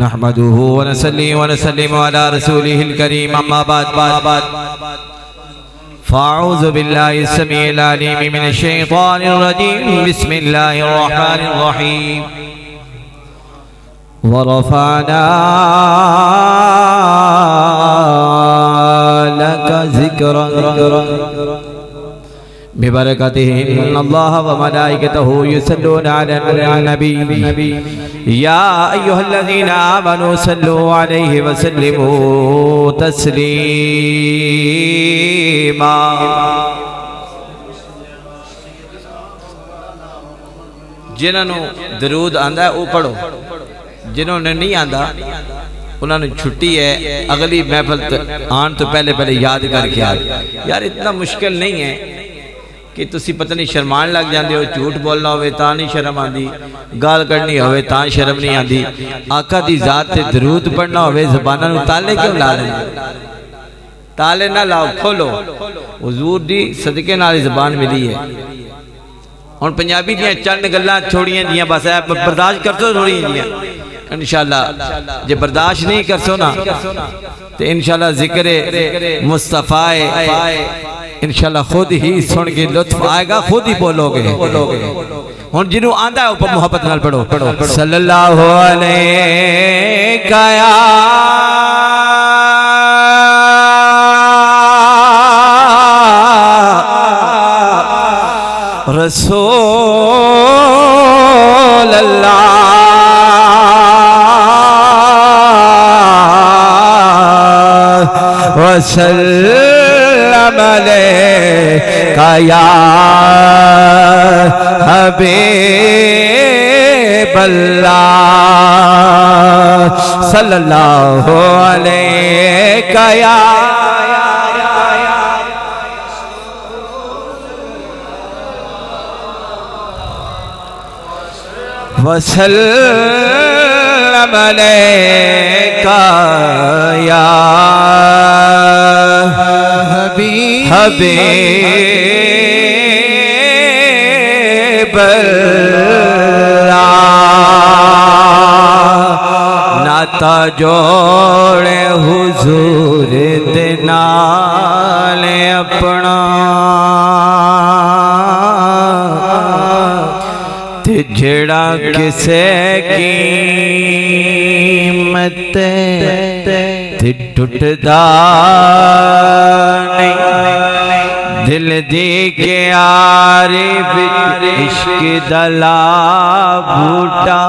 नहमदुहु व नसल्लिमु अला रसूलिहिल करीम अम्मा बाद फ़अऊज़ु बिल्लाहि समीइल अलीम मिनश शैतानिर रजीम बिस्मिल्लाहिर रहमानिर रहीम व रफ़अना लका ज़िक्रक बिबरकतिहि इन्नल्लाह व मलाइकतहु युसल्लूना अलन नबी या अय्युहल्लज़ीना आमनू सल्लू अलैहि व सल्लिमू तस्लीमा। जिन्होंने दरूद आंदा वो पढ़ो, जिन्होंने नहीं आंदा उन्होंने छुट्टी है, अगली महफिल आने तो पहले पहले याद करके आ। यार इतना मुश्किल नहीं है कि तुसी पता नहीं शर्मान लग जाते हो, झूठ बोलना होवे तां नहीं शर्म आती, गाल कढ़नी होवे तां शर्म नहीं आती, आका दी जात ते दरूद पढ़ना होवे ज़बानां नूं ताले क्यों ला लेंदे? ताले ना लाओ, खोलो। हुजूर दी सदके नाल ज़बान मिली है। हुण पंजाबी दियां चंद गल्लां थोड़ियां जियां बस ऐ बर्दाश्त कर सो, थोड़ियां जियां इंशाअल्लाह जे बर्दाश्त नहीं कर सो ना तो इंशाअल्लाह ज़िक्र मुस्तफ़ा इंशाअल्लाह खुद ही सुन के लुत्फ आएगा, खुद ही बोलोगे। हुण जिन्हों आंदा है ऊपर मोहब्बत नाल पढ़ो सल्लल्लाहु अलैहि या रसूल अल्लाह वसल्लम अलैका या हबीब अल्लाह सल्लल्लाहु अलैका या वसल्लम अलैका या हबीब अल्लाह। नाता जोड़े हुजूर दे नाल अपना ते जेड़ा किसे कीमत ते टुटदा नहीं, दिल दी के आरे विच इश्क दला बूटा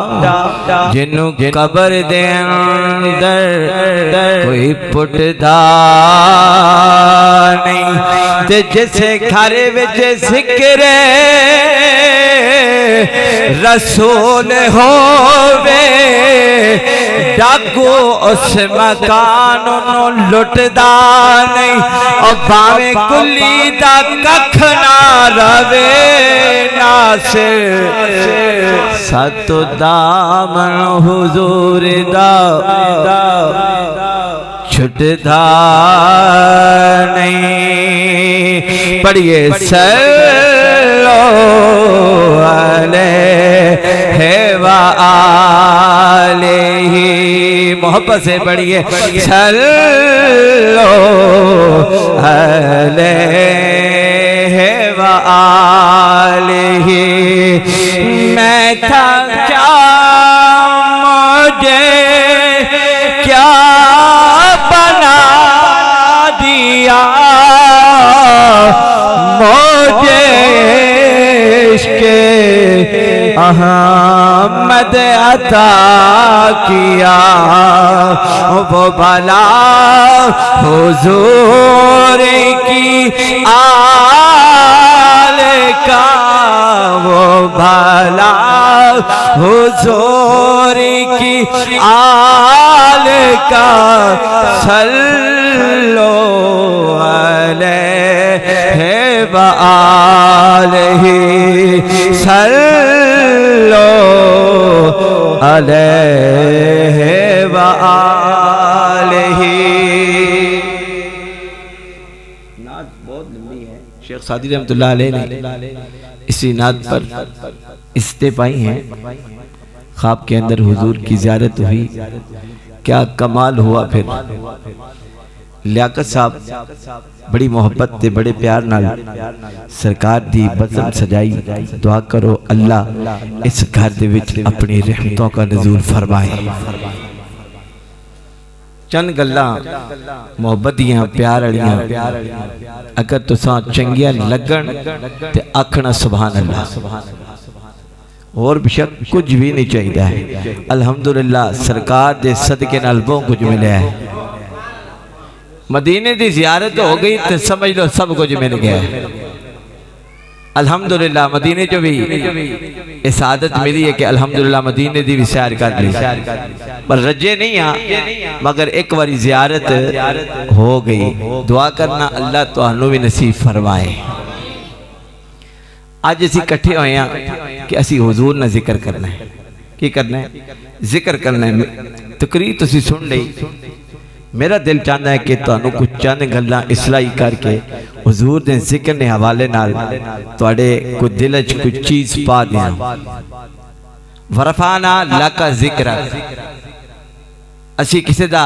जिन्नू कबर दे अंदर कोई पुटदा नहीं, ते जिसे घर विच ज़िक्र रसूल होवे डाकू उस मकान लुटदा नहीं, और भावे कुली दा कख ना रवे नासिर सतो दामन हुजूर दा छुटदा नहीं। पढ़िए सल्लो अलैहि व आलिही, मोहब्बत से पढ़िए सल्लो अलैहि व आलिही। मैं था क्या मुझे क्या बना दिया, मुझे इश्क़ अहमद अता किया, वो भला हुजूर की आल का, वो भला हुजूर की आल का सल्लो अलैहि व आलिही सल्लो अलैहि व आलिही। नात बहुत लंबी है, शेख सादी रहमतुल्लाह अलैह ने इसी नात पर इस्ते पाई हैं। ख्वाब के अंदर हुजूर की ज़ियारत हुई, क्या कमाल हुआ। फिर लियाकत साहब बड़ी मोहब्बत ते बड़े प्यार नाल सरकार दी बज़म सजाई। दुआ करो अल्लाह इस घर दे विच अपनी रहमतों का नज़ूल फरमाए। चंद गल्लां मोहब्बत दियां प्यार वालियां अगर तुसां चंगियां लगन ते आखना सुभान अल्लाह, और बेशक कुछ भी नहीं चाहिए। अल्हम्दुलिल्लाह सरकार दे सदके नाल बहुत कुछ मिला है। मदीने की जियारत हो गई तो समझ लो सब कुछ मिल गया है। अल्हम्दुलिल्लाह मदीने जो भी इस आदत मिली है कि अल्हम्दुलिल्लाह मदीने की भी सैर कर ली, पर रजे नहीं आ, मगर एक बारी जियारत हो गई। दुआ करना अल्लाह तुहानू भी नसीब फरमाए। अज असी इकट्ठे होए हैं कि असी हुजूर ना जिक्र करना है। की करना है? जिक्र करना है। तकरीर तुसी सुन ली, मेरा दिल चाहता है कि तुहानू कुछ चंद गल्लां इसलाही करके हुजूर दे जिक्र ने हवाले नाल तुहाडे कोई दिल च कुछ चीज पा दियां। वरफाना लका जिक्र, असी किसी दा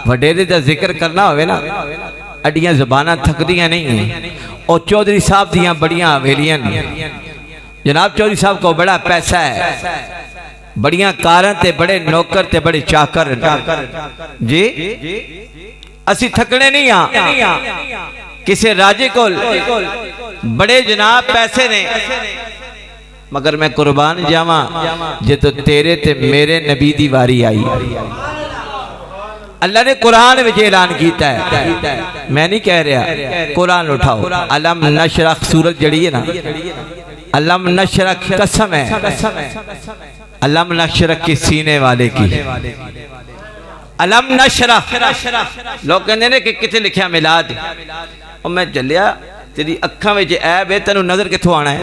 वडेरे दा जिक्र करना होवे ना, अड्डियां ज़बानां थकदियां नहीं हैं। और चौधरी साहब दियां बड़ियां हवेलियां ने, जनाब चौधरी साहब को बड़ा पैसा है, बड़ियां कारां ते बड़े नौकर ते बड़े चाकर जी। असी थकने नहीं आ। किसी राजे को बड़े जनाब पैसे ने, मगर मैं कुर्बान जावा जे तो तेरे ते मेरे नबी दी वारी आई। अल्लाह ने कुरान में ऐलान किया है, मैं नहीं कह रहा। कुरान उठाओ, अलम नशरह सूरत जड़ी है ना, अलम नशरह कसम है, अलम नशरह के सीने वाले की। अलम नशरह लोग कहते ने कि कितने लिखा मिलाद, और मैं चलिया तेरी अखा में ऐब है, तेन नजर कितों आना है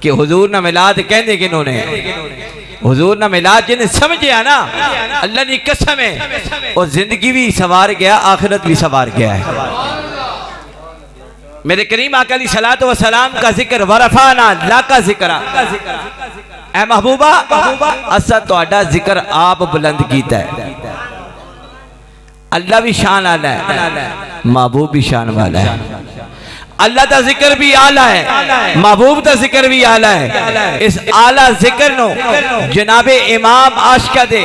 कि हुजूर ना मिलाद कहते किन्होंने? हुजूर ना मिलाद जिन्हें समझिया ना, अल्लाह की कसम है, और जिंदगी भी सवार गया, आखिरत भी सवार गया है। मेरे करीम आका अलैहि सलातो व सलाम का जिक्र, वरफाना लाका जिक्रा, ऐ महबूबा असा तुहाडा जिक्र आप बुलंद कीता है। अल्लाह भी शान आला है, महबूब भी शान वाला है। अल्लाह का जिक्र भी आला है, महबूब का जिक्र भी आला है। इस आला जिक्र नो जनाबे इमाम आशिका दे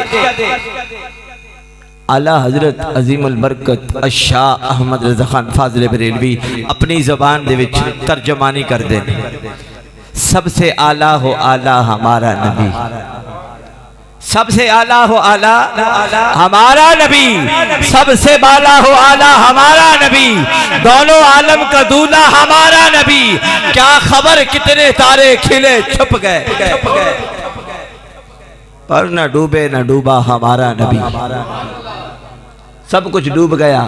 आला हजरत अजीमुल बरकत शाह अहमद रज़ा खान फाज़िल बरेलवी अपनी ज़बान दे विच तर्जमानी कर दे। सबसे आला हो आला हमारा नबी, सबसे आला हो आला हमारा नबी, सबसे बाला हो आला हमारा नबी, दोनों आलम का दूल्हा हमारा नबी। क्या खबर कितने तारे खिले छुप गए, पर न डूबे न डूबा हमारा नबी। सब कुछ डूब गया,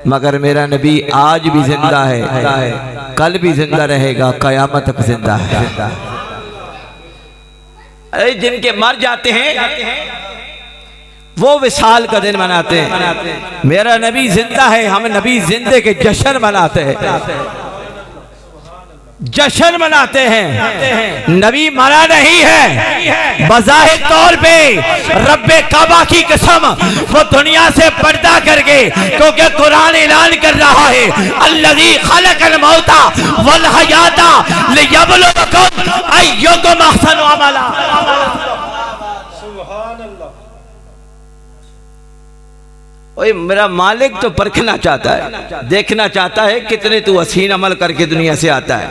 मगर मेरा नबी आज भी जिंदा है, कल भी जिंदा रहेगा, कयामत तक जिंदा है। अरे जिनके मर जाते हैं वो विसाल का दिन मनाते हैं। मेरा नबी जिंदा है, हम नबी जिंदे के जश्न मनाते हैं, जश्न मनाते हैं। नबी मरा नहीं है, बज़ाहिर तौर पे रब्बे काबा की कसम वो दुनिया से पर्दा करके, क्योंकि कुरान ऐलान कर रहा है अल्लज़ी खलक़ल मौता वल हयाता लियब्लुवकुम अय्युकुम अहसनु अमला। ओए मेरा मालिक तो परखना चाहता है, देखना चाहता है कितने तू हसीन अमल करके दुनिया से आता है।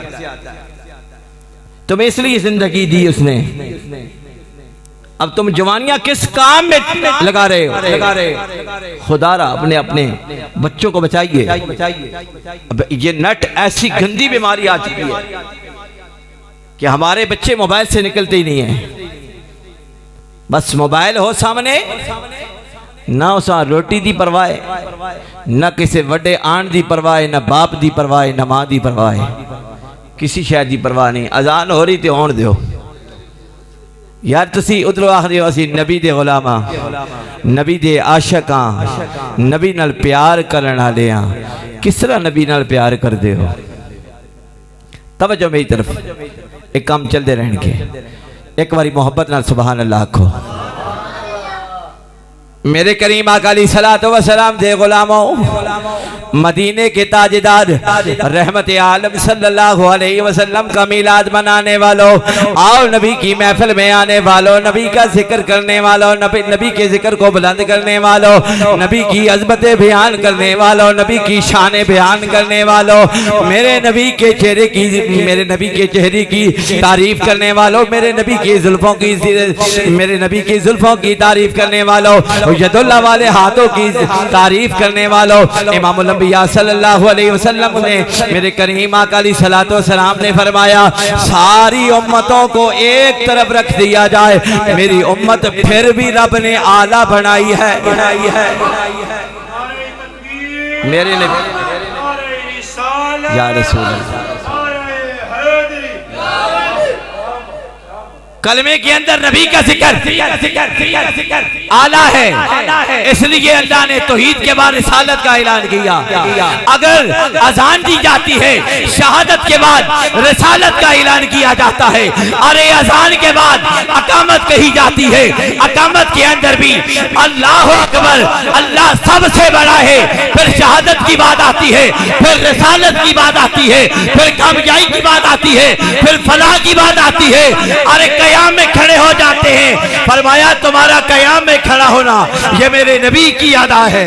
तुम्हें इसलिए जिंदगी दी उसने, अब तुम जवानियां किस काम में लगा रहे हो? खुदारा अपने अपने बच्चों को बचाइए। अब ये नट ऐसी गंदी बीमारी आ चुकी है कि हमारे बच्चे मोबाइल से निकलते ही नहीं है। बस मोबाइल हो सामने, ना उसा रोटी दी परवाह है, ना किसी वड्डे आन दी परवाह है, ना बाप दी परवाह है, ना मां दी परवाह है, किसी शायद दी परवाह नहीं। अजान हो रही तो आउण दियो यार। तुसी उधरों आख दियो असी नबी दे गुलामा, नबी दे आशिक हां, नबी नाल प्यार करन वाले हां। किस तरह नबी नाल प्यार करदे हो? तवज्जो मेरी तरफ, एक काम चलते रहणगे। एक बारी मोहब्बत नाल सुभान अल्लाह को। मेरे करीम आका अलैहिस्सलातु वस्सलाम दे गुलामों, मदीने के ताजदार, रहमत आलम सल्लल्लाहु अलैहि वसल्लम का मिलाद मनाने वालों, आओ नबी की महफिल में आने वालों, नबी का जिक्र करने वालों, नबी के जिक्र को बुलंद करने वालों, नबी की अज़मतें बयान करने वालों, नबी की शान बयान करने वालों, मेरे नबी के चेहरे की तारीफ करने वालों, मेरे नबी की जुल्फों की तारीफ करने वालों, यदुल्लाह वाले हाथों की तारीफ करने वालों, इमामुल अंबिया सल्लल्लाहु अलैहि वसल्लम ने, मेरे करीम आका अलैहिस्सलातु वस्सलाम ने फरमाया, सारी उम्मतों को एक तरफ रख दिया जाए, मेरी उम्मत फिर भी रब ने आला बनाई है। मेरे नबी या रसूल अल्लाह, कलमे के अंदर नबी का जिक्र आला है, इसलिए अल्लाह ने तौहीद के बाद रिसालत का ऐलान किया। अगर अजान दी जाती है, शहादत के बाद रिसालत का ऐलान किया जाता है। अरे अजान के बाद अकामत कही जाती है, अकामत के अंदर भी अल्लाह अकबर, अल्लाह सबसे बड़ा है, फिर शहादत की बात आती है, फिर रिसालत की बात आती है, फिर कामयाबी की बात आती है, फिर फलाह की बात आती है। अरे कयाम में खड़े हो जाते हैं, फरमाया तुम्हारा कयाम में खड़ा होना ये मेरे नबी की अदा है।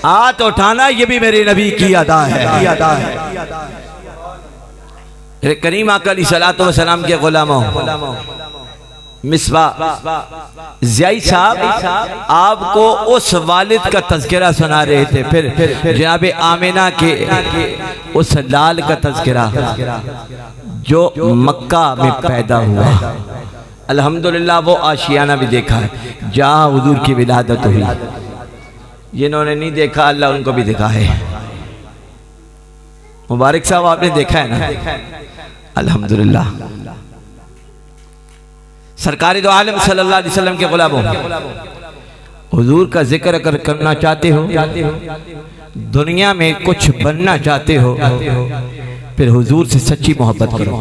हाथ उठाना ये भी मेरे नबी की अदा है। करीम आका अलैहिस्सलातु वस्सलाम के गुलामों, मिसबा ज़ियाई साहब आपको उस वालिद का तज़किरा सुना रहे थे, फिर जनाब आमिना के उस लाल का तज़किरा जो मक्का में पैदा हुआ। अल्हम्दुलिल्लाह वो आशियाना भी देखा है जहाँ हुजूर की विलादत हुई। जिन्होंने नहीं देखा अल्लाह उनको भी दिखाए। मुबारक साहब आपने देखा है ना? अल्हम्दुलिल्लाह। सरकार दो आलम सल्लल्लाहु अलैहि वसल्लम के गुलामों, हुजूर का जिक्र अगर करना चाहते हो, दुनिया में कुछ बनना चाहते हो, फिर हुजूर से सच्ची मोहब्बत करो।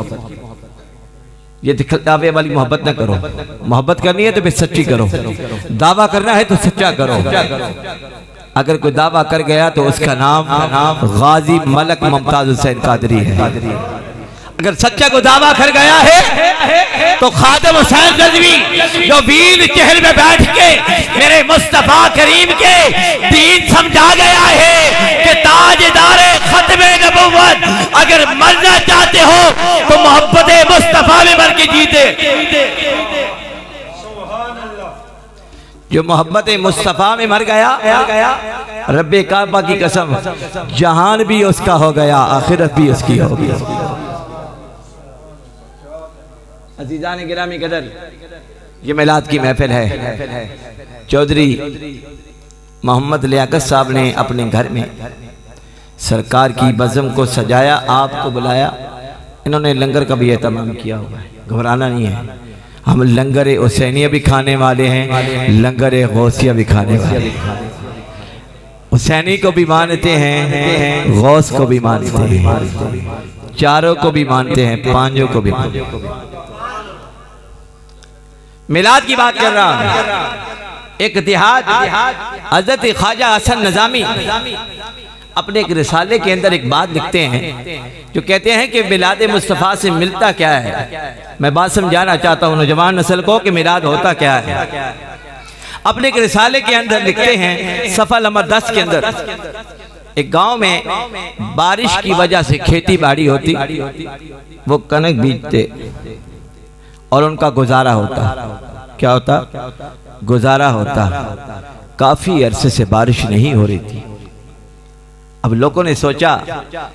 ये दिखावे वाली मोहब्बत ना करो। मोहब्बत करनी है तो फिर सच्ची करो। दावा करना है तो सच्चा करो। अगर कोई दावा कर गया तो उसका नाम गाजी मलक मुमताज हुसैन कादरी है। अगर सच्चा को दावा कर गया है तो खादिम हुसैन रज़वी जो वीर चहल में बैठ के मेरे मुस्तफा करीम के दीन समझा गया है कि ताजदारे खत्मे नबुव्वत, अगर मरना चाहते हो तो मोहब्बत मुस्तफा में मर के जीते। जो मोहब्बत मुस्तफा में मर गया, रब्बे काबा की कसम, जहान भी उसका हो गया, आखिरत भी उसकी होगी। अज़ीज़ान गिरामी कदर, ये मिलाद की महफिल है। चौधरी मोहम्मद लियाकत साहब ने अपने घर में सरकार की बज़म को सजाया, आपको बुलाया। इन्होंने लंगर का भी एहतमाम किया हुआ है, घबराना नहीं है। हम लंगर हुसैनिया भी खाने वाले हैं, लंगर गौसिया भी खाने वाले हैं। हुसैनी को भी मानते हैं, गौस को भी मानते हैं, चारों को भी मानते हैं, पांचों को भी मानते हैं। मिलाद की बात कर रहा हूं। एक इतिहाद हज़रत ख्वाजा हसन नज़ामी अपने एक रिसाले के अंदर एक बात लिखते हैं जो कहते हैं कि मिलाद मुस्तफ़ा से मिलता क्या है। मैं बात समझाना चाहता हूँ नौजवान नस्ल को कि मिलाद होता क्या है। अपने एक रिसाले के अंदर लिखते हैं, सफ़ा नंबर 10 के अंदर, एक गांव में बारिश की वजह से खेती बाड़ी होती, वो कनक बीजते और उनका गुजारा होता। क्या होता? गुजारा होता। काफी अरसे से बारिश नहीं हो रही थी। अब लोगों ने सोचा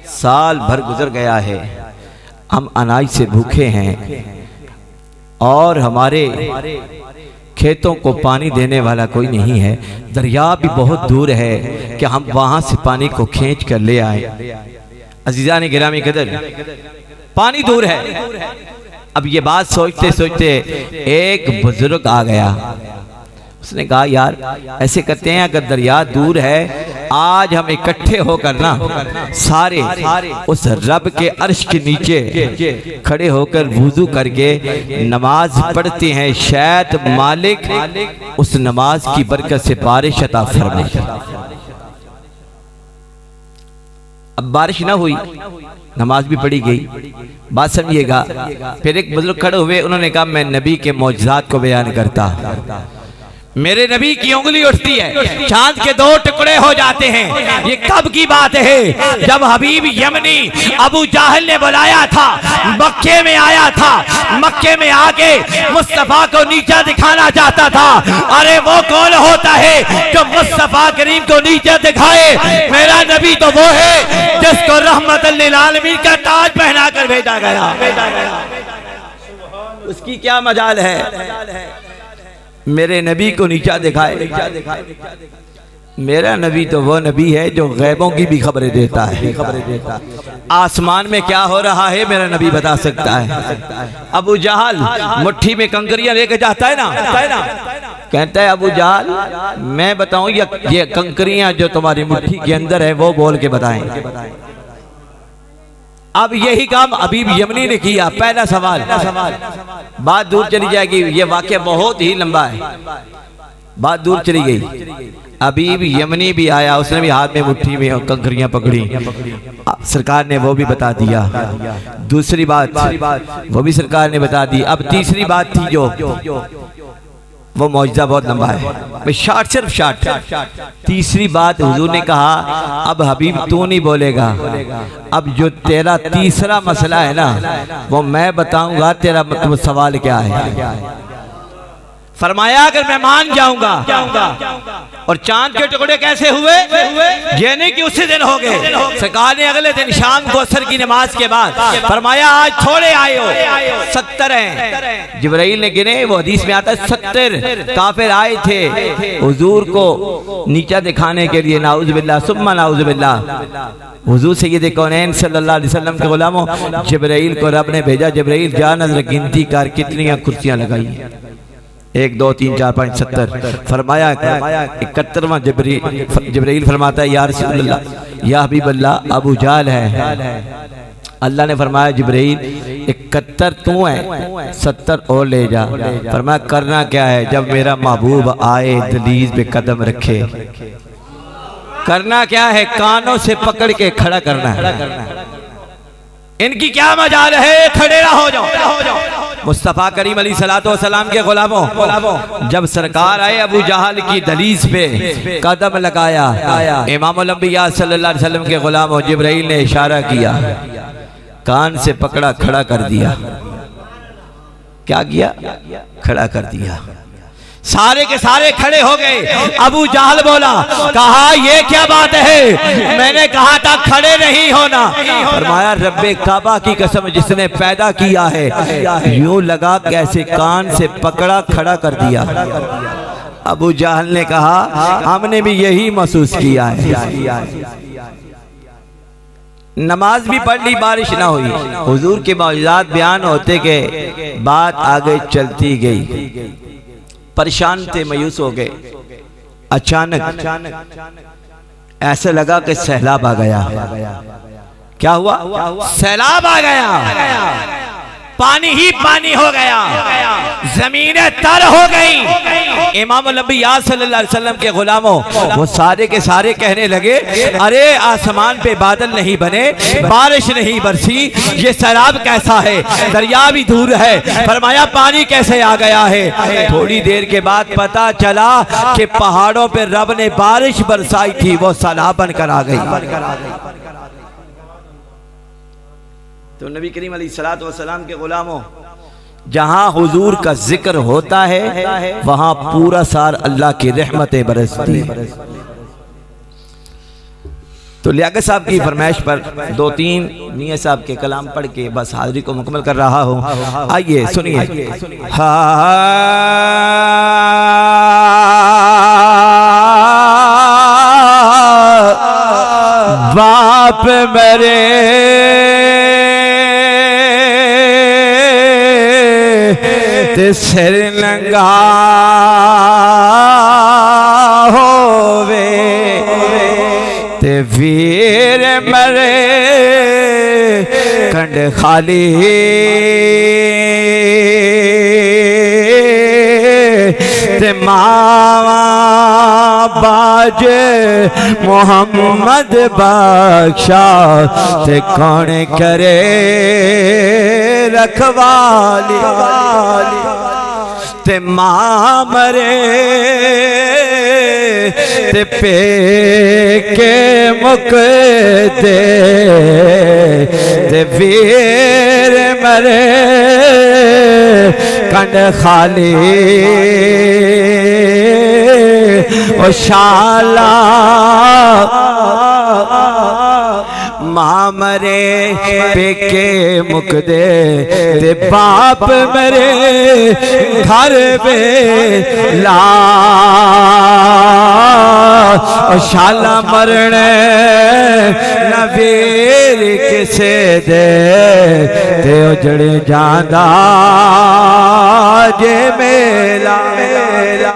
साल भर गुजर गया है, हम अनाज से भूखे हैं और हमारे खेतों को पानी देने वाला कोई नहीं है, दरिया भी बहुत दूर है कि हम वहां से पानी को खींच कर ले आए। अज़ीज़ान गिरामी कदर, पानी दूर है। अब ये बात सोचते सोचते एक बुजुर्ग आ गया। उसने कहा यार ऐसे करते हैं, अगर दरिया दूर है आज हम इकट्ठे होकर ना सारे उस रब के अर्श के नीचे खड़े होकर वुजू करके नमाज पढ़ते हैं। शायद मालिक उस नमाज की बरकत से बारिश अता फरमाए। अब बारिश ना हुई, नमाज भी पढ़ी गई। बात समझिएगा। फिर एक बुजुर्ग खड़े हुए, उन्होंने कहा मैं नबी के मौजज़ात को बयान करता। मेरे नबी की उंगली उठती है, चांद के 2 टुकड़े हो जाते हैं। ये कब की बात है? जब हबीब यमनी अबू जाहल ने बुलाया था, मक्के में आया था। मक्के में आके मुस्तफा को नीचा दिखाना चाहता था। अरे वो कौन होता है जो मुस्तफा करीम को नीचा दिखाए? मेरा नबी तो वो है जिसको रहमतुल लिल आलमीन का ताज पहना कर भेजा गया। उसकी क्या मजाल है मेरे नबी को नीचा दिखाए? मेरा नबी तो वो नबी है जो गैबों की भी खबरें देता है। आसमान में क्या हो रहा है मेरा नबी बता सकता है। अबू जहल मुट्ठी में कंकरियां लेके जाता है ना, कहता है अबू जहल मैं बताऊं ये कंकरियां जो तुम्हारी मुट्ठी के अंदर है वो बोल के बताएं। अब यही काम हबीब यमनी ने किया। पहला सवाल, बात दूर चली जाएगी, ये वाकया बहुत ही लंबा है, बात दूर चली गई। हबीब यमनी भी आया, उसने भी हाथ में मुट्ठी में कंकरियां पकड़ी, सरकार ने वो भी बता दिया। दूसरी बात वो भी सरकार ने बता दी। अब तीसरी बात थी जो वो मौजज़ा बहुत लंबा है, शार्ट सिर्फ शार्ट। तीसरी बात हुजूर ने कहा अब हबीब तू नहीं बोलेगा, अब जो तेरा तीसरा मसला है ना वो मैं बताऊंगा, तेरा सवाल क्या है। फरमाया अगर मैं मान जाऊंगा और चांद के टुकड़े कैसे हुए, ये नहीं कि उसी दिन हो गए। सरकार ने अगले दिन शाम को असर की नमाज के बाद फरमाया आज थोड़े आए हो, 70 हैं। जिब्राइल ने गिने, वो हदीस में आता है 70 काफिर आए थे हुजूर को नीचा दिखाने के लिए। नाउज़ बिल्लाह सुम्मा नाउज़ बिल्लाह। हुजूर सय्यद कौनैन सल्लल्लाहु अलैहि वसल्लम के गुलामों, जिब्राइल को रब ने भेजा, जिब्राइल जा नजर गिनती कर कितनी कुर्सियां लगाई, 1 2 3 4 5 70। फरमाया 71वां जिब्राइल फरमाता है या रसूलल्लाह या हबीबल्लाह अबू जाल है। अल्लाह ने फरमाया जिब्राइल 71 तू है, 70 और ले जा। फरमाया करना क्या है? जब मेरा महबूब आए दलीज पे कदम रखे, करना क्या है? कानों से पकड़ के खड़ा करना है। इनकी क्या मजाल है? खड़े ना हो जाओ। मुस्तफ़ा करीम अलैहिस्सलातु वस्सलाम के गुलामों, जब सरकार आए अबू जहल की दलीज पे कदम लगाया, इमामुल अंबिया सल्लल्लाहु अलैहि वसल्लम के गुलामों, जिब्राइल ने इशारा किया, कान से पकड़ा, खड़ा कर दिया। क्या किया? खड़ा कर दिया। सारे के सारे खड़े हो गए। अबू जहल बोला, कहा ये क्या बात है? मैंने कहा था खड़े नहीं होना। फरमाया रब्बे काबा की कसम जिसने पैदा किया है, यूं लगा कैसे कान से पकड़ा, खड़ा कर दिया। अबू जहल ने कहा हमने भी यही महसूस किया है। नमाज भी पढ़ ली, बारिश ना हुई। हुजूर के मौजज़ात बयान होते के बात आगे चलती गई। परेशान थे, मायूस हो गए। अचानक ऐसे लगा कि सैलाब आ गया। क्या हुआ? सैलाब आ गया, पानी ही पानी हो गया, जमीनें तर हो गई। इमाम नबी सल्लल्लाहु अलैहि वसल्लम के गुलामों, वो सारे के सारे कहने लगे अरे आसमान पे बादल नहीं बने, बारिश नहीं बरसी, ये सैलाब कैसा है? दरिया भी दूर है, फरमाया पानी कैसे आ गया है? थोड़ी देर के बाद पता चला कि पहाड़ों पे रब ने बारिश बरसाई थी, वो सैलाब बनकर आ गई। तो नबी करीम अलैहिस्सलातु वस्सलाम के गुलामों, जहां हुजूर का जिक्र होता है वहां पूरा साल अल्लाह की रहमतें बरसती। तो लियाकत साहब की फरमाइश पर 2-3 मियां साहब के कलाम पढ़ के बस हाजिरी को मुकम्मल कर रहा हूं। आइए सुनिए। बाप मेरे ते सिर नंगा होवे, ते वीर मरे कंड खाली ते मावा बाज मोहम्मद बख्शा ते कौन करे रखवाली ते मां मरे ते पे के मुक दे ते वीर मरे कंड खाली ओ शाला मां मरे पेके मुक दे ते बाप मरे घर पे ला शाला मरने न वीर किसे दे ते उजड़ जांदा जे मेला